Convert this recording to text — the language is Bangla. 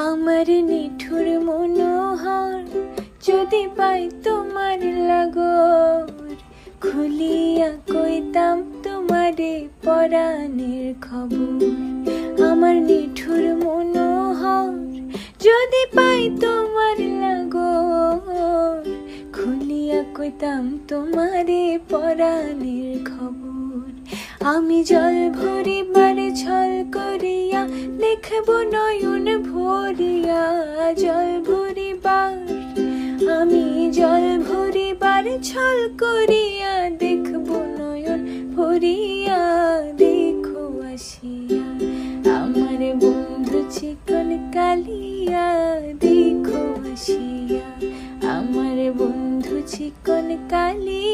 আমার নিঠুর মনোহর যদি পাই তোমার লাগর, খুলিয়া কইতাম তোমারে পরাণের খবর। আমার নিঠুর মনোহর যদি পাই তোমার লাগর, খুলিয়া কইতাম তোমারে পরাণের খবর। আমি জল ভরিবার ছল করিয়া দেখব নয়ন ভরিয়া, জল ভরিবার আমি জল ভরিবার ছল করিয়া দেখব নয়ন ভরিয়া। দেখো আসিয়া আমার বন্ধু চিকন কালিয়া, দেখো আসিয়া আমার বন্ধু চিকন কালিয়া।